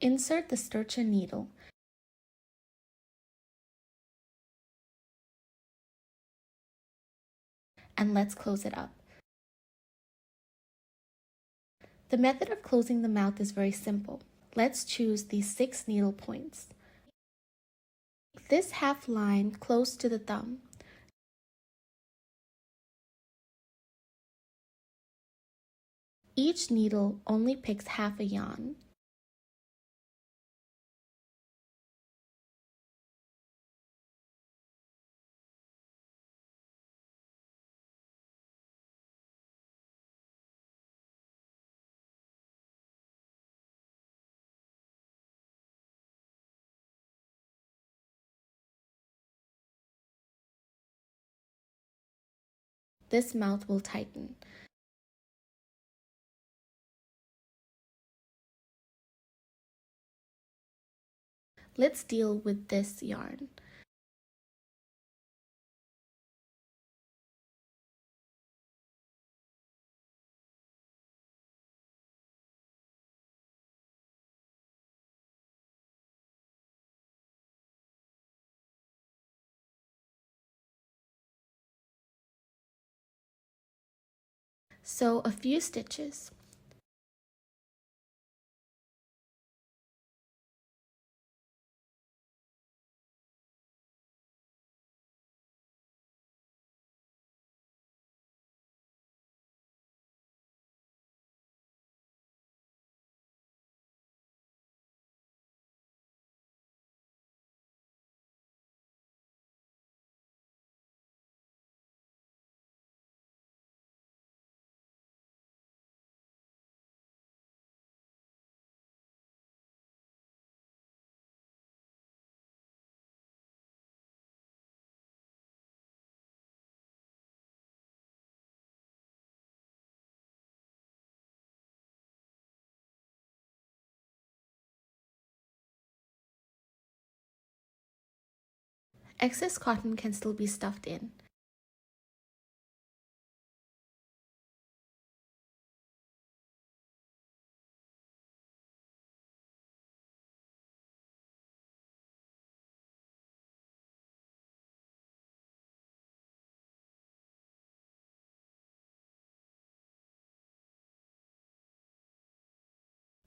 Insert the stircha needle. And let's close it up. The method of closing the mouth is very simple. Let's choose these 6 needle points. This half line close to the thumb. Each needle only picks half a yarn. This mouth will tighten. Let's deal with this yarn. Sew a few stitches. Excess cotton can still be stuffed in.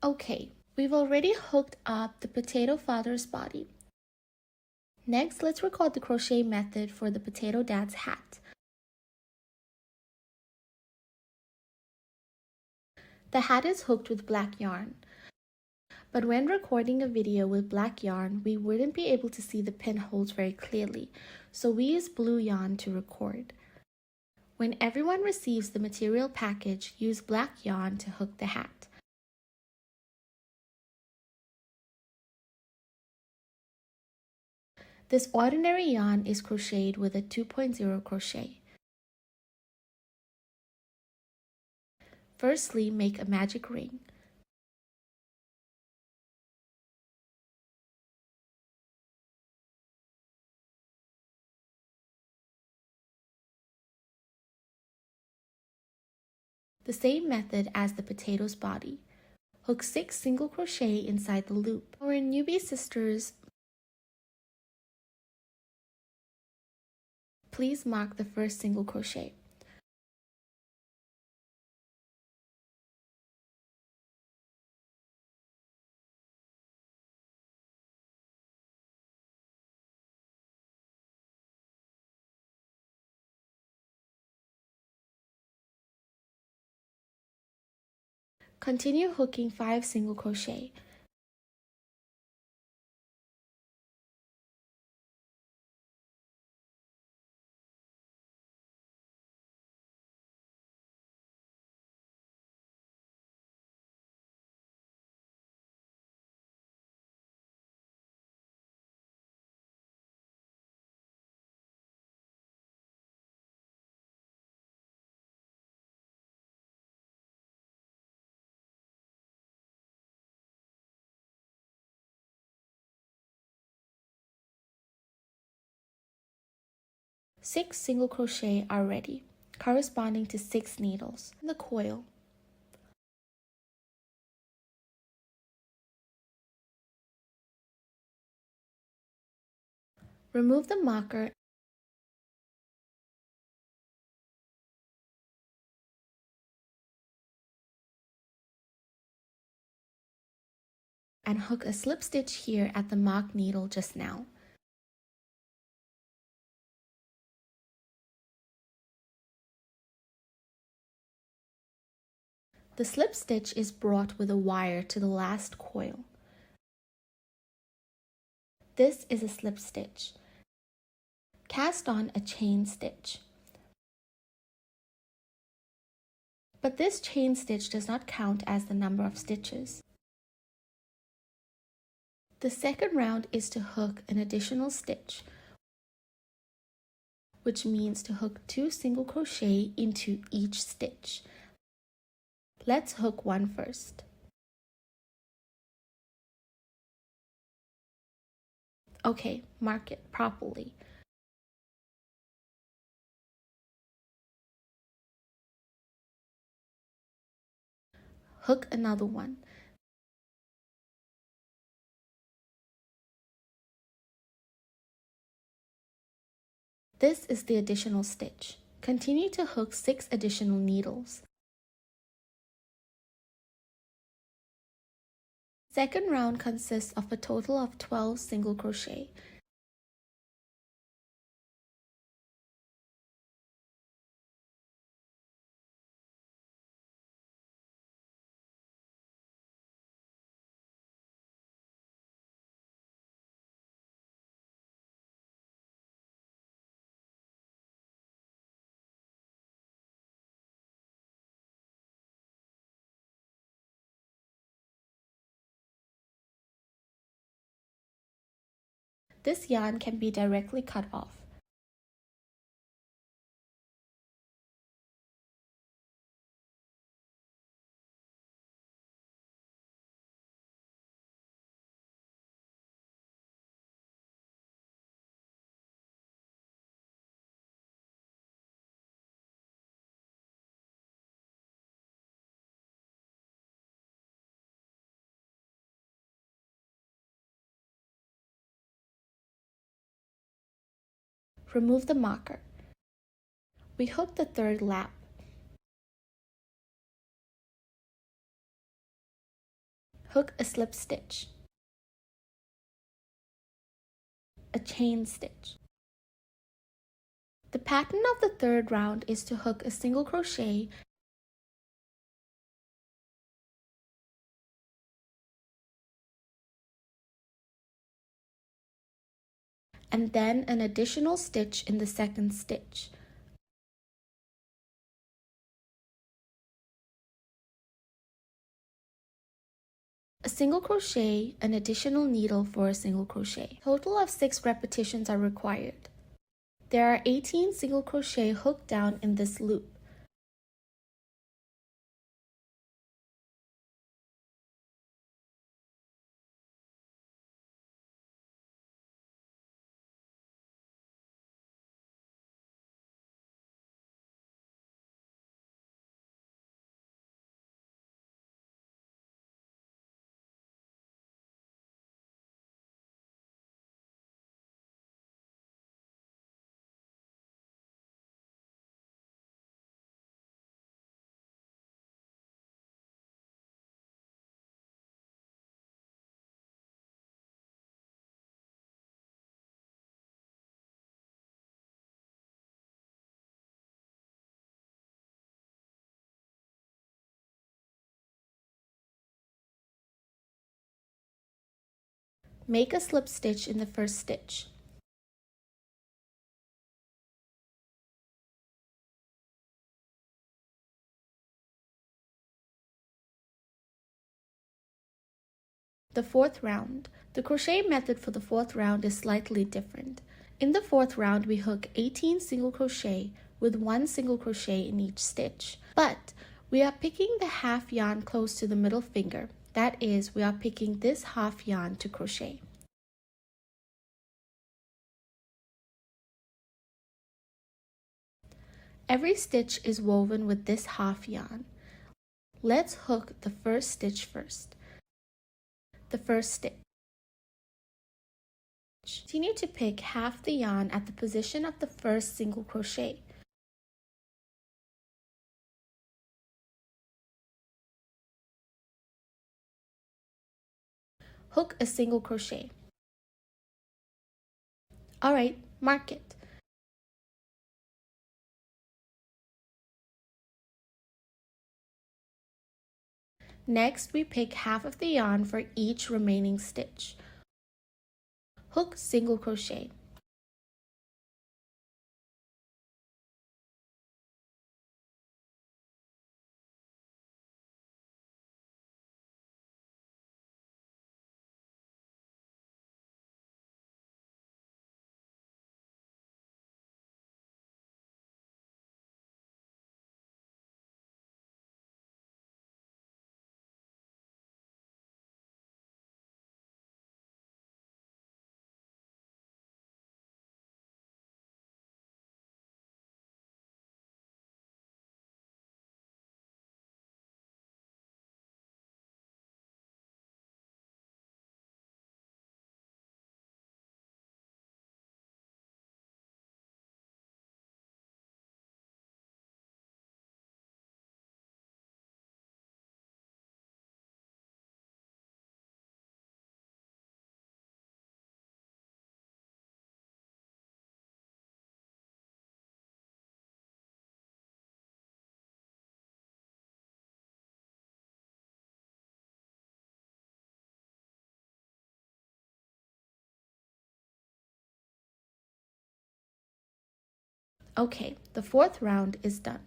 Okay, we've already hooked up the potato father's body. Next, let's record the crochet method for the potato dad's hat. The hat is hooked with black yarn. But when recording a video with black yarn, we wouldn't be able to see the pinholes very clearly, so we use blue yarn to record. When everyone receives the material package, use black yarn to hook the hat. This ordinary yarn is crocheted with a 2.0 crochet. Firstly, make a magic ring. The same method as the potato's body. Hook 6 single crochet inside the loop. For newbie sisters, please mark the first single crochet. Continue hooking 5 single crochet. Six single crochet are ready, corresponding to 6 needles in the coil. Remove the marker and hook a slip stitch here at the marked needle just now. The slip stitch is brought with a wire to the last coil. This is a slip stitch. Cast on a chain stitch. But this chain stitch does not count as the number of stitches. The second round is to hook an additional stitch, which means to hook 2 single crochet into each stitch. Let's hook one first. Okay, mark it properly. Hook another one. This is the additional stitch. Continue to hook 6 additional needles. Second round consists of a total of 12 single crochet. This yarn can be directly cut off. Remove the marker. We hook the third lap. Hook a slip stitch, a chain stitch. The pattern of the third round is to hook a single crochet and then an additional stitch in the second stitch. A single crochet, an additional needle for a single crochet. Total of 6 repetitions are required. There are 18 single crochet hooked down in this loop. Make a slip stitch in the first stitch. The fourth round. The crochet method for the fourth round is slightly different. In the fourth round, we hook 18 single crochet with 1 single crochet in each stitch. But we are picking the half yarn close to the middle finger. That is, we are picking this half yarn to crochet. Every stitch is woven with this half yarn. Let's hook the first stitch first. The first stitch. Continue to pick half the yarn at the position of the first single crochet. Hook a single crochet. Alright, mark it. Next, we pick half of the yarn for each remaining stitch. Hook single crochet. Okay, the fourth round is done.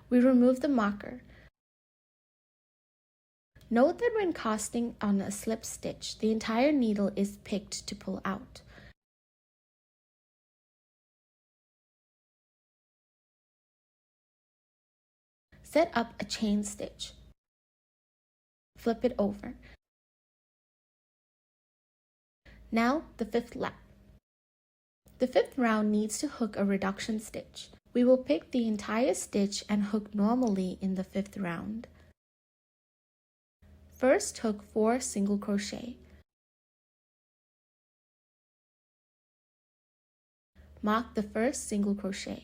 We remove the marker. Note that when casting on a slip stitch, the entire needle is picked to pull out. Set up a chain stitch. Flip it over. Now the fifth lap. The fifth round needs to hook a reduction stitch. We will pick the entire stitch and hook normally in the fifth round. First, hook 4 single crochet. Mark the first single crochet.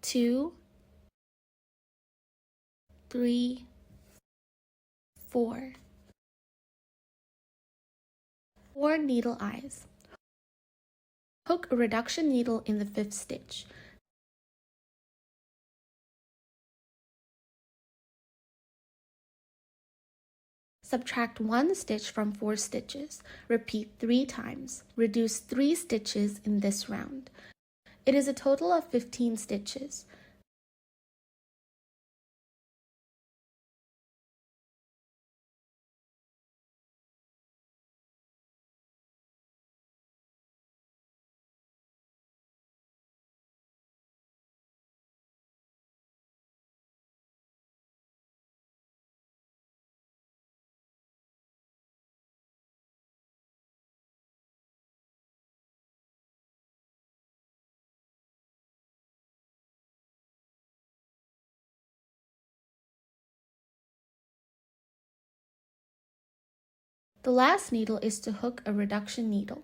Two, 3, 4. 4 needle eyes. Hook a reduction needle in the fifth stitch. Subtract 1 stitch from 4 stitches. Repeat 3 times. Reduce 3 stitches in this round. It is a total of 15 stitches. The last needle is to hook a reduction needle.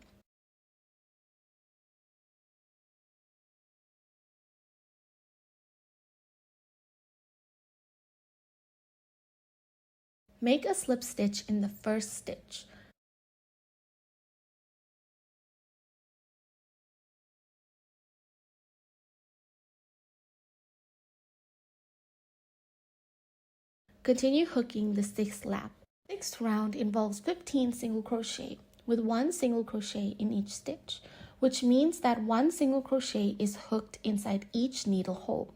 Make a slip stitch in the first stitch. Continue hooking the sixth lap. Sixth round involves 15 single crochet with 1 single crochet in each stitch, which means that 1 single crochet is hooked inside each needle hole.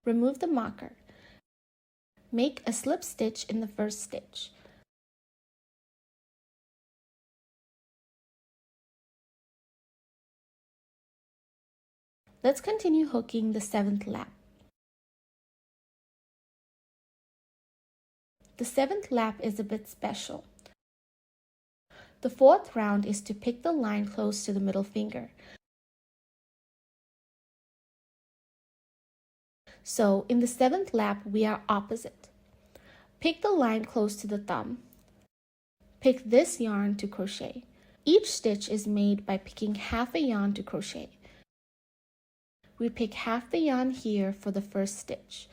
Remove the marker. Make a slip stitch in the first stitch. Let's continue hooking the 7th lap. The 7th lap is a bit special. The 4th round is to pick the line close to the middle finger. So in the 7th lap, we are opposite. Pick the line close to the thumb. Pick this yarn to crochet. Each stitch is made by picking half a yarn to crochet. We pick half the yarn here for the first stitch.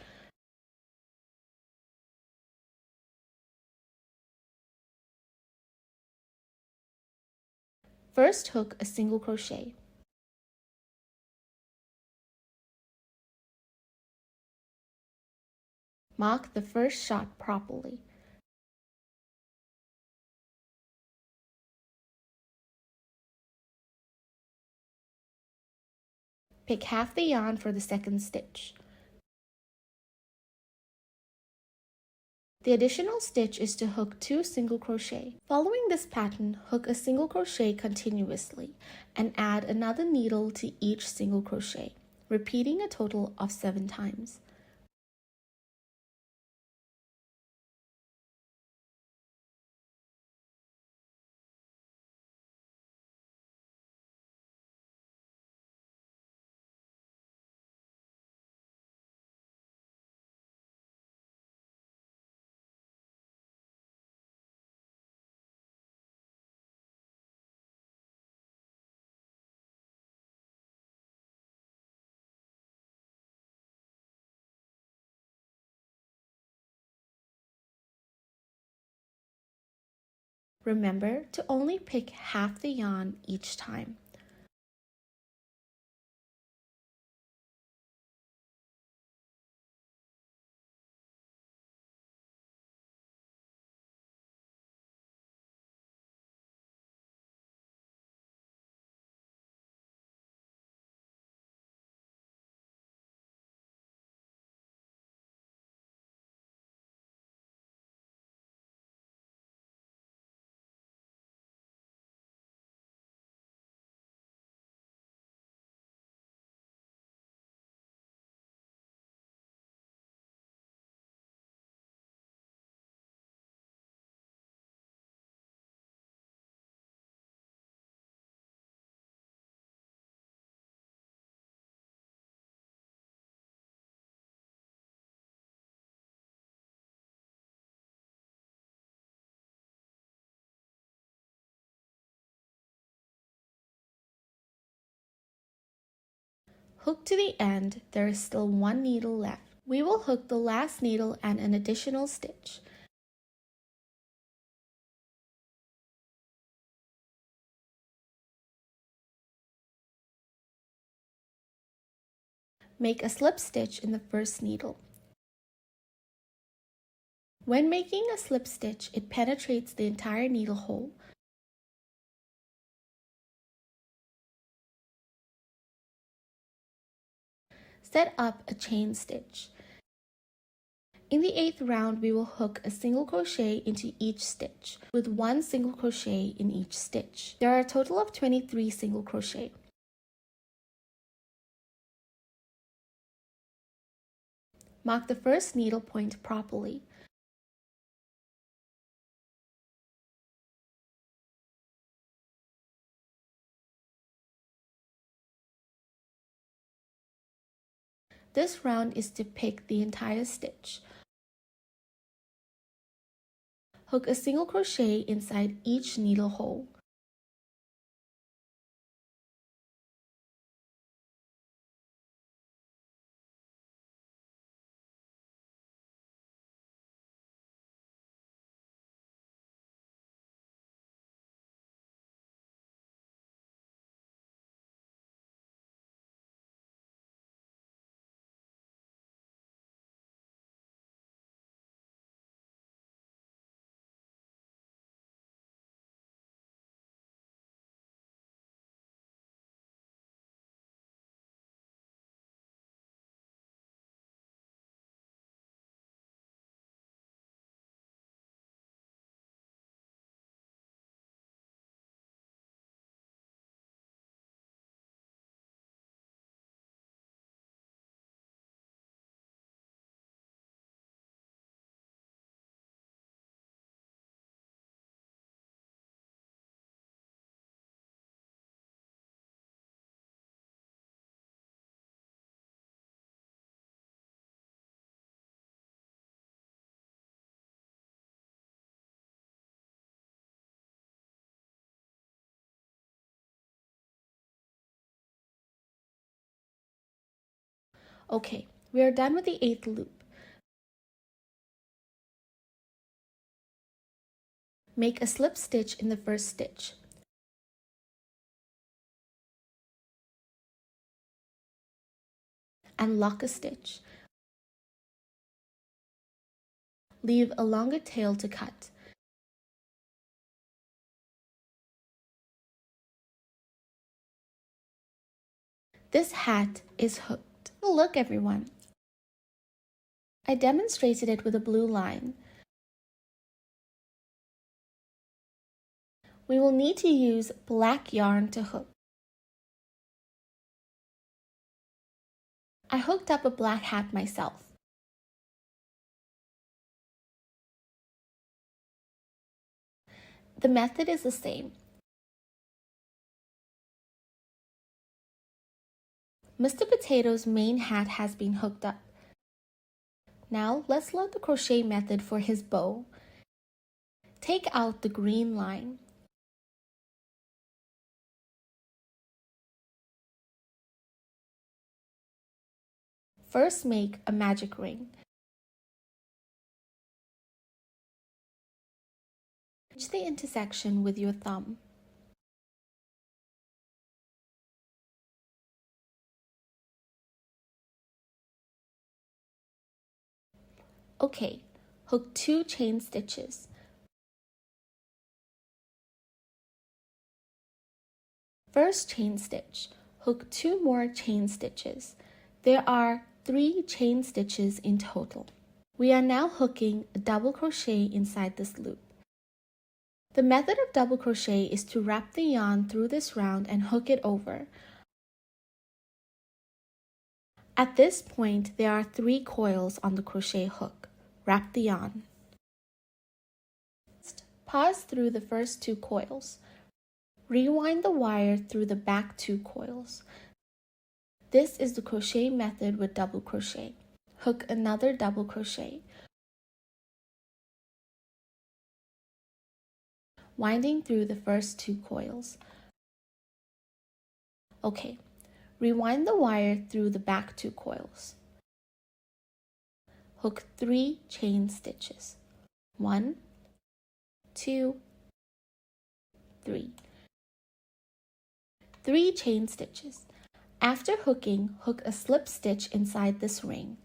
First hook a single crochet. Mark the first shot properly. Pick half the yarn for the second stitch. The additional stitch is to hook 2 single crochet. Following this pattern, hook a single crochet continuously and add another needle to each single crochet, repeating a total of 7 times. Remember to only pick half the yarn each time. Hook to the end, there is still 1 needle left. We will hook the last needle and an additional stitch. Make a slip stitch in the first needle. When making a slip stitch, it penetrates the entire needle hole. Set up a chain stitch. In the 8th round, we will hook a single crochet into each stitch, with 1 single crochet in each stitch. There are a total of 23 single crochet. Mark the first needle point properly. This round is to pick the entire stitch. Hook a single crochet inside each needle hole. Okay, we are done with the 8th loop. Make a slip stitch in the first stitch. And lock a stitch. Leave a longer tail to cut. This hat is hooked. Look, everyone. I demonstrated it with a blue line. We will need to use black yarn to hook. I hooked up a black hat myself. The method is the same. Mr. Potato's main hat has been hooked up. Now let's learn the crochet method for his bow. Take out the green line. First make a magic ring. Reach the intersection with your thumb. Okay, hook 2 chain stitches. First chain stitch, hook 2 more chain stitches. There are 3 chain stitches in total. We are now hooking a double crochet inside this loop. The method of double crochet is to wrap the yarn through this round and hook it over. At this point, there are 3 coils on the crochet hook. Wrap the yarn. Pass through the first 2 coils. Rewind the wire through the back 2 coils. This is the crochet method with double crochet. Hook another double crochet. Winding through the first 2 coils. Okay, rewind the wire through the back 2 coils. Hook 3 chain stitches. 1, 2, 3. 3 chain stitches. After hooking, hook a slip stitch inside this ring.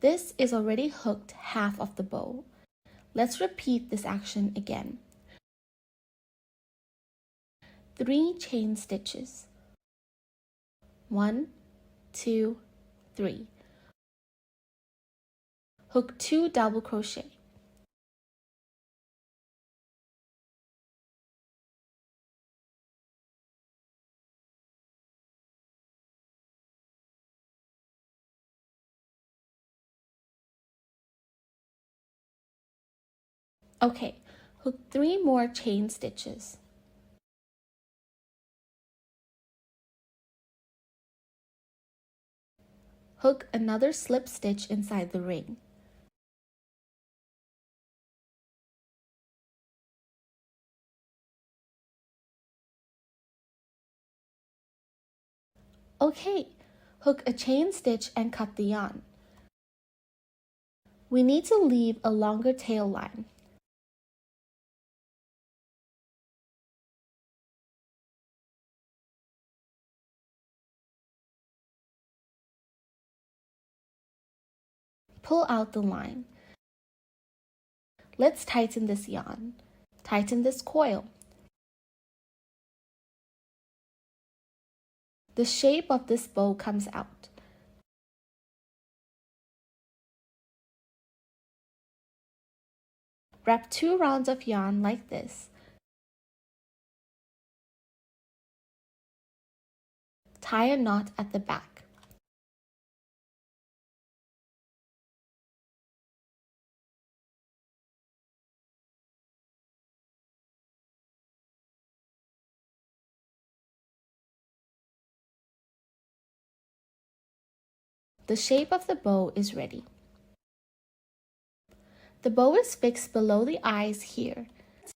This is already hooked half of the bow. Let's repeat this action again. 3 chain stitches. 1, 2, 3. Hook 2 double crochet. Okay, hook 3 more chain stitches. Hook another slip stitch inside the ring. Okay, hook a chain stitch and cut the yarn. We need to leave a longer tail line. Pull out the line. Let's tighten this yarn. Tighten this coil. The shape of this bow comes out. Wrap 2 rounds of yarn like this. Tie a knot at the back. The shape of the bow is ready. The bow is fixed below the eyes here. Let's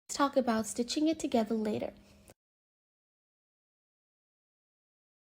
talk about stitching it together later.